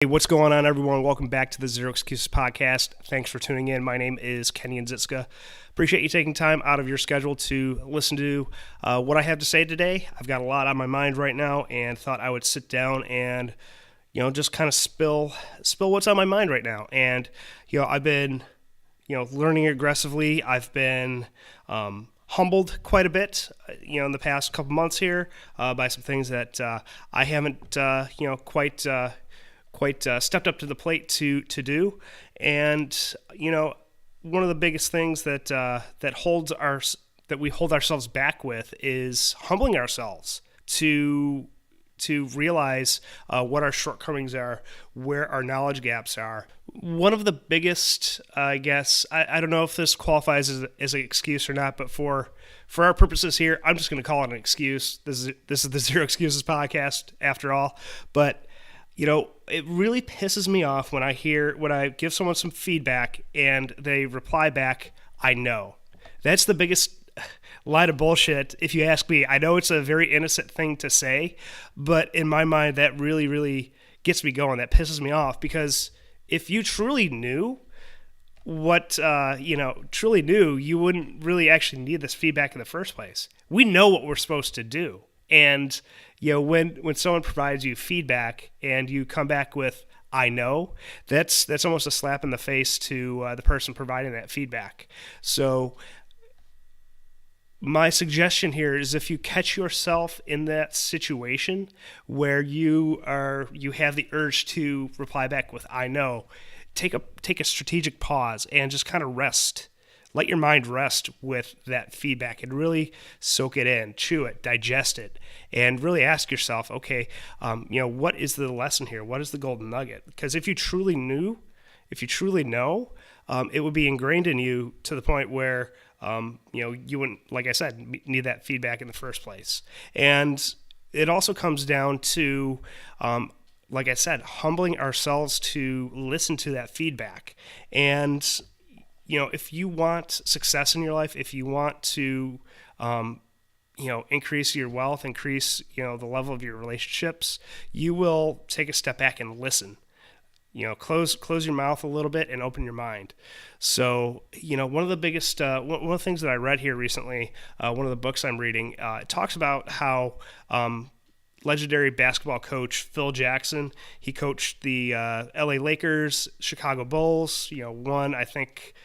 Hey, what's going on, everyone? Welcome back to the Zero Excuses podcast. Thanks for tuning in. My name is Kenyon HERE. Appreciate you taking time out of your schedule to listen to what I have to say today. I've got a lot on my mind right now, and thought I would sit down and just kind of spill what's on my mind right now. And I've been learning aggressively. I've been humbled quite a bit, in the past couple months here by some things that I haven't quite stepped up to the plate to do. And one of the biggest things that we hold ourselves back with is humbling ourselves to realize what our shortcomings are, where our knowledge gaps are. One of the biggest, I guess, I don't know if this qualifies as an excuse or not, but for our purposes here, I'm just going to call it an excuse. This is the Zero Excuses podcast after all. But it really pisses me off when I give someone some feedback and they reply back, "I know." That's the biggest line of bullshit, if you ask me. I know it's a very innocent thing to say, but in my mind, that really, really gets me going. That pisses me off, because if you truly knew you wouldn't really actually need this feedback in the first place. We know what we're supposed to do. And when someone provides you feedback and you come back with "I know," that's almost a slap in the face to the person providing that feedback. So my suggestion here is, if you catch yourself in that situation where you have the urge to reply back with "I know," take a strategic pause and just kind of rest. Let your mind rest with that feedback and really soak it in, chew it, digest it, and really ask yourself, okay, what is the lesson here? What is the golden nugget? Because if you truly know, it would be ingrained in you to the point where, you wouldn't, like I said, need that feedback in the first place. And it also comes down to, like I said, humbling ourselves to listen to that feedback. And if you want success in your life, if you want to, increase your wealth, increase, the level of your relationships, you will take a step back and listen. Close your mouth a little bit and open your mind. So, one of the biggest, one of the things that I read here recently, one of the books I'm reading, it talks about how, legendary basketball coach Phil Jackson, he coached the LA Lakers, Chicago Bulls, won, I think,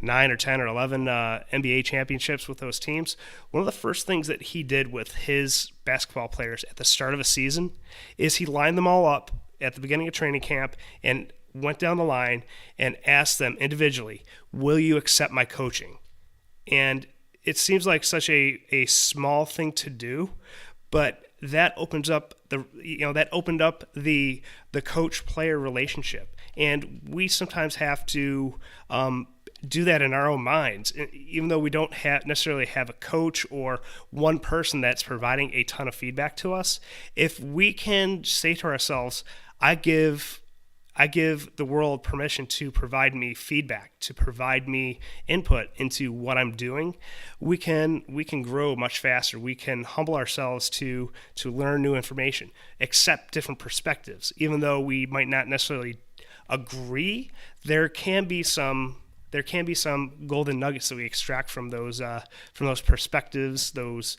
9 or 10 or 11 NBA championships with those teams. One of the first things that he did with his basketball players at the start of a season is he lined them all up at the beginning of training camp and went down the line and asked them individually, "Will you accept my coaching?" And it seems like such a small thing to do, but that opened up the coach-player relationship. And we sometimes have to do that in our own minds, even though we don't necessarily have a coach or one person that's providing a ton of feedback to us. If we can say to ourselves, I give the world permission to provide me feedback, to provide me input into what I'm doing, we can grow much faster. We can humble ourselves to learn new information, accept different perspectives. Even though we might not necessarily agree, there can be some golden nuggets that we extract from those perspectives, those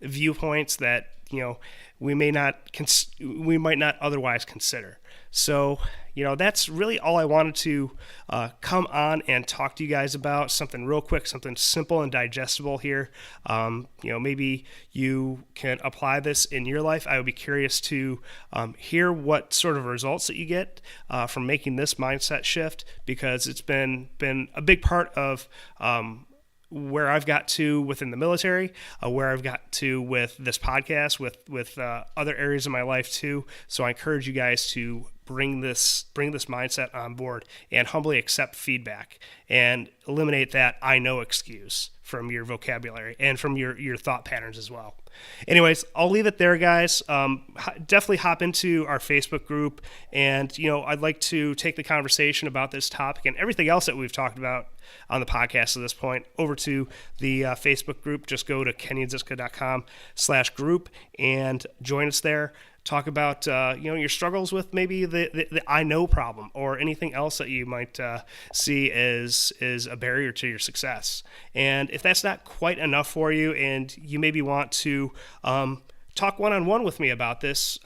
viewpoints that we might not otherwise consider. So that's really all I wanted to come on and talk to you guys about. Something real quick, something simple and digestible here. Maybe you can apply this in your life. I would be curious to hear what sort of results that you get from making this mindset shift, because it's been a big part of where I've got to within the military, where I've got to with this podcast, with other areas of my life too. So I encourage you guys to bring this mindset on board and humbly accept feedback and eliminate that "I know" excuse from your vocabulary and from your thought patterns as well. Anyways, I'll leave it there, guys. Definitely hop into our Facebook group, and I'd like to take the conversation about this topic and everything else that we've talked about on the podcast at this point over to the Facebook group. Just go to kenyonhere.com/group and join us there. talk about your struggles with maybe the I know problem or anything else that you might see as a barrier to your success. And if that's not quite enough for you, and you maybe want to talk one-on-one with me about this,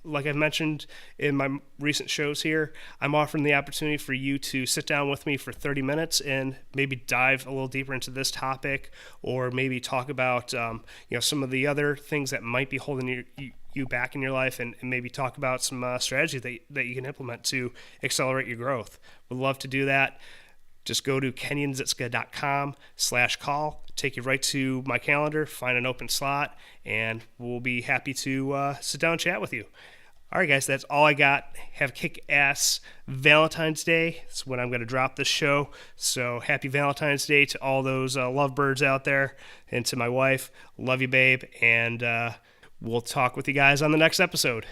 like I've mentioned in my recent shows here, I'm offering the opportunity for you to sit down with me for 30 minutes and maybe dive a little deeper into this topic, or maybe talk about some of the other things that might be holding you back in your life, and maybe talk about some strategies that you can implement to accelerate your growth. Would love to do that. Just go to kenyonzitska.com/call, take you right to my calendar, find an open slot, and we'll be happy to sit down and chat with you. All right, guys, that's all I got. Have a kick-ass Valentine's Day. That's when I'm going to drop this show. So happy Valentine's Day to all those lovebirds out there, and to my wife. Love you, babe, and we'll talk with you guys on the next episode.